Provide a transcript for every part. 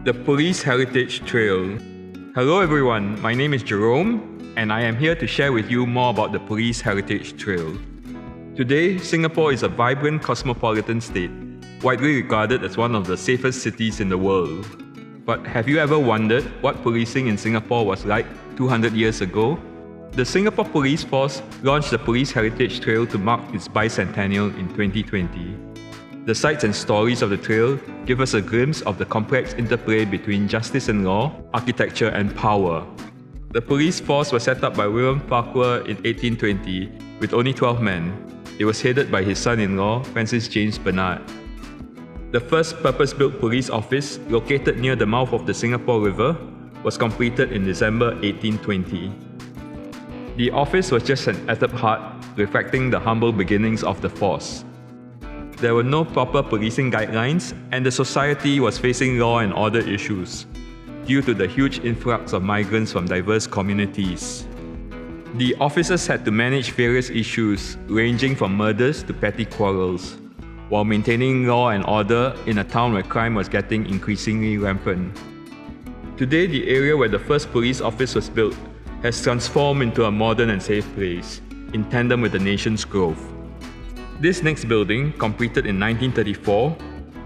The Police Heritage Trail. Hello everyone, my name is Jerome, and I am here to share with you more about the Police Heritage Trail. Today, Singapore is a vibrant cosmopolitan state, widely regarded as one of the safest cities in the world. But have you ever wondered what policing in Singapore was like 200 years ago? The Singapore Police Force launched the Police Heritage Trail to mark its bicentennial in 2020. The sights and stories of the trail give us a glimpse of the complex interplay between justice and law, architecture and power. The police force was set up by William Farquhar in 1820 with only 12 men. It was headed by his son-in-law, Francis James Bernard. The first purpose-built police office, located near the mouth of the Singapore River, was completed in December 1820. The office was just an attic hut, reflecting the humble beginnings of the force. There were no proper policing guidelines, and the society was facing law and order issues due to the huge influx of migrants from diverse communities. The officers had to manage various issues ranging from murders to petty quarrels, while maintaining law and order in a town where crime was getting increasingly rampant. Today, the area where the first police office was built has transformed into a modern and safe place, in tandem with the nation's growth. This next building, completed in 1934,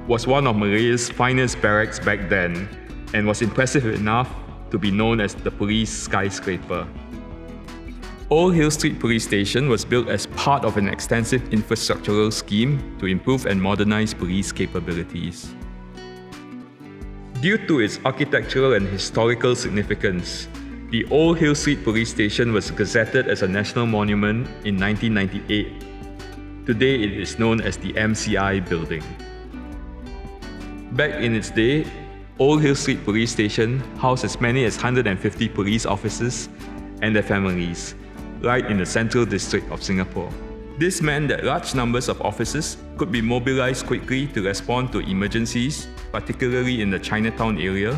was one of Malaysia's finest barracks back then and was impressive enough to be known as the police skyscraper. Old Hill Street Police Station was built as part of an extensive infrastructural scheme to improve and modernize police capabilities. Due to its architectural and historical significance, the Old Hill Street Police Station was gazetted as a national monument in 1998. Today it is known as the MCI building. Back in its day, Old Hill Street Police Station housed as many as 150 police officers and their families, right in the central district of Singapore. This meant that large numbers of officers could be mobilized quickly to respond to emergencies, particularly in the Chinatown area,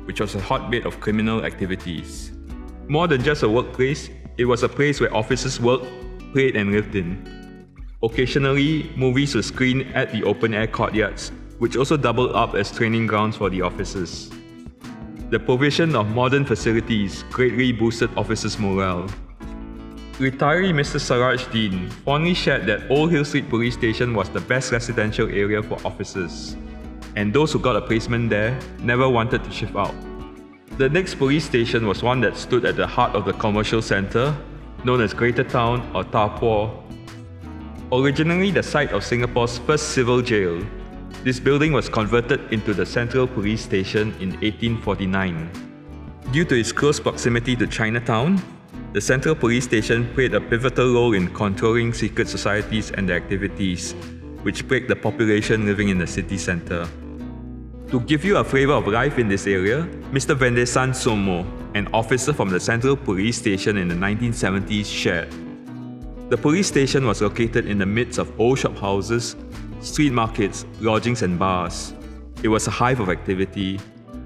which was a hotbed of criminal activities. More than just a workplace, it was a place where officers worked, played and lived in. Occasionally, movies were screened at the open-air courtyards, which also doubled up as training grounds for the officers. The provision of modern facilities greatly boosted officers' morale. Retiree Mr Saraj Dean fondly shared that Old Hill Street Police Station was the best residential area for officers, and those who got a placement there never wanted to shift out. The next police station was one that stood at the heart of the commercial centre, known as Greater Town or Ta Po. Originally the site of Singapore's first civil jail, this building was converted into the Central Police Station in 1849. Due to its close proximity to Chinatown, the Central Police Station played a pivotal role in controlling secret societies and their activities, which plagued the population living in the city centre. To give you a flavour of life in this area, Mr Vendesan Somo, an officer from the Central Police Station in the 1970s, shared. The police station was located in the midst of old shophouses, street markets, lodgings and bars. It was a hive of activity.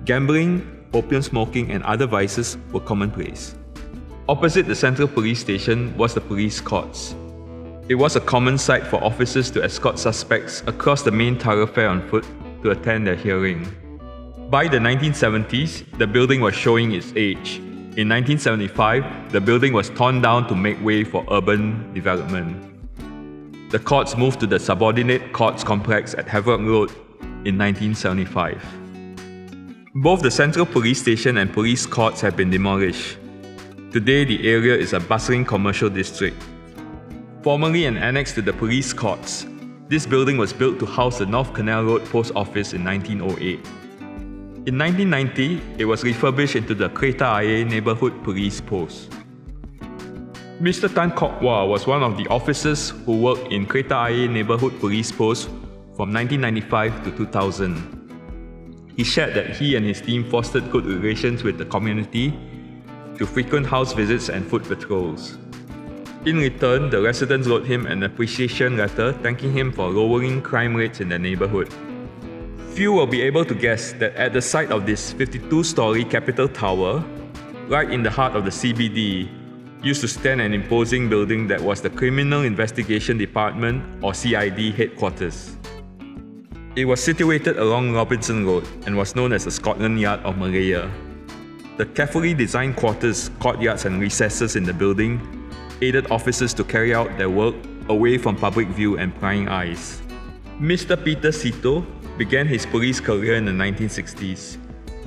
Gambling, opium smoking and other vices were commonplace. Opposite the Central Police Station was the police courts. It was a common sight for officers to escort suspects across the main thoroughfare on foot to attend their hearing. By the 1970s, the building was showing its age. In 1975, the building was torn down to make way for urban development. The courts moved to the subordinate courts complex at Havelock Road in 1975. Both the Central Police Station and police courts have been demolished. Today, the area is a bustling commercial district. Formerly an annex to the police courts, this building was built to house the North Canal Road Post Office in 1908. In 1990, it was refurbished into the Kreta Ayer Neighbourhood Police Post. Mr Tan Kok Wah was one of the officers who worked in Kreta Ayer Neighbourhood Police Post from 1995 to 2000. He shared that he and his team fostered good relations with the community through frequent house visits and foot patrols. In return, the residents wrote him an appreciation letter thanking him for lowering crime rates in the neighbourhood. Few will be able to guess that at the site of this 52-storey Capitol Tower, right in the heart of the CBD, used to stand an imposing building that was the Criminal Investigation Department or CID Headquarters. It was situated along Robinson Road and was known as the Scotland Yard of Malaya. The carefully designed quarters, courtyards and recesses in the building aided officers to carry out their work away from public view and prying eyes. Mr. Peter Sito began his police career in the 1960s.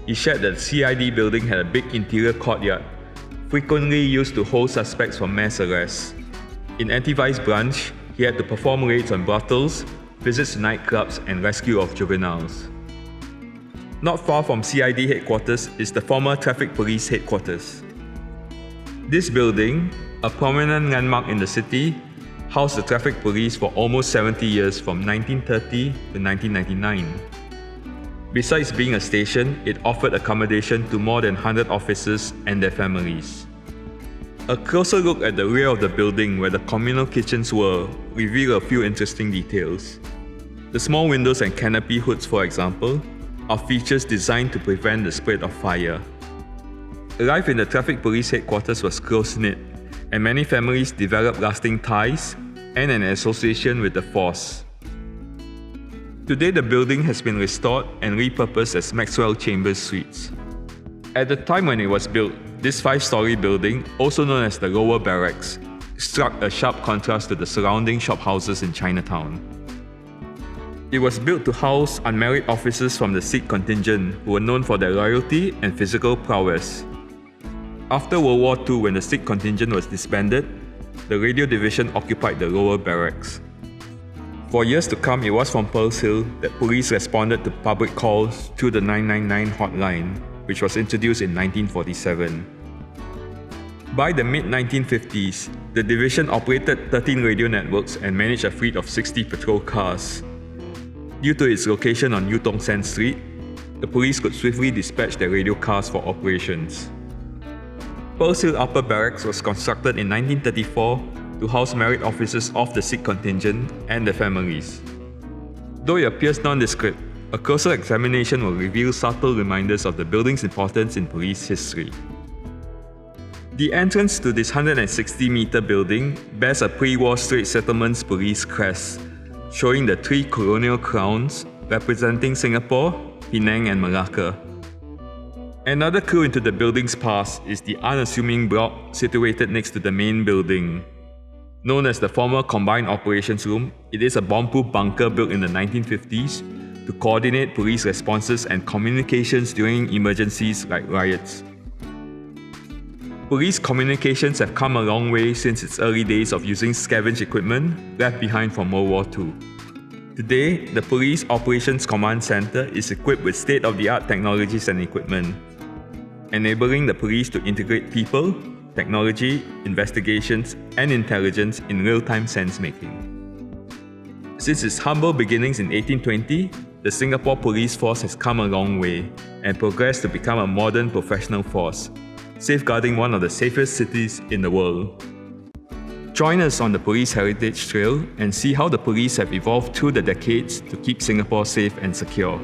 He shared that the CID building had a big interior courtyard, frequently used to hold suspects for mass arrests. In Anti-Vice Branch, he had to perform raids on brothels, visits to nightclubs and rescue of juveniles. Not far from CID Headquarters is the former Traffic Police Headquarters. This building, a prominent landmark in the city, housed the traffic police for almost 70 years from 1930 to 1999. Besides being a station, it offered accommodation to more than 100 officers and their families. A closer look at the rear of the building where the communal kitchens were reveal a few interesting details. The small windows and canopy hoods, for example, are features designed to prevent the spread of fire. Life in the Traffic Police Headquarters was close-knit, and many families developed lasting ties and an association with the force. Today, the building has been restored and repurposed as Maxwell Chambers Suites. At the time when it was built, this 5-story building, also known as the Lower Barracks, struck a sharp contrast to the surrounding shophouses in Chinatown. It was built to house unmarried officers from the Sikh contingent who were known for their loyalty and physical prowess. After World War II, when the Sikh contingent was disbanded, the radio division occupied the Lower Barracks. For years to come, it was from Pearl's Hill that police responded to public calls through the 999 hotline, which was introduced in 1947. By the mid-1950s, the division operated 13 radio networks and managed a fleet of 60 patrol cars. Due to its location on Yu Tong San Street, the police could swiftly dispatch their radio cars for operations. Pearl's Hill Upper Barracks was constructed in 1934 to house married officers of the Sikh contingent and their families. Though it appears nondescript, a closer examination will reveal subtle reminders of the building's importance in police history. The entrance to this 160-meter building bears a pre-war Straits Settlements police crest, showing the 3 colonial crowns representing Singapore, Penang and Malacca. Another clue into the building's past is the unassuming block situated next to the main building. Known as the former Combined Operations Room, it is a bomb-proof bunker built in the 1950s to coordinate police responses and communications during emergencies like riots. Police communications have come a long way since its early days of using scavenged equipment left behind from World War II. Today, the Police Operations Command Center is equipped with state-of-the-art technologies and equipment, enabling the police to integrate people, technology, investigations, and intelligence in real-time sense-making. Since its humble beginnings in 1820, the Singapore Police Force has come a long way and progressed to become a modern professional force, safeguarding one of the safest cities in the world. Join us on the Police Heritage Trail and see how the police have evolved through the decades to keep Singapore safe and secure.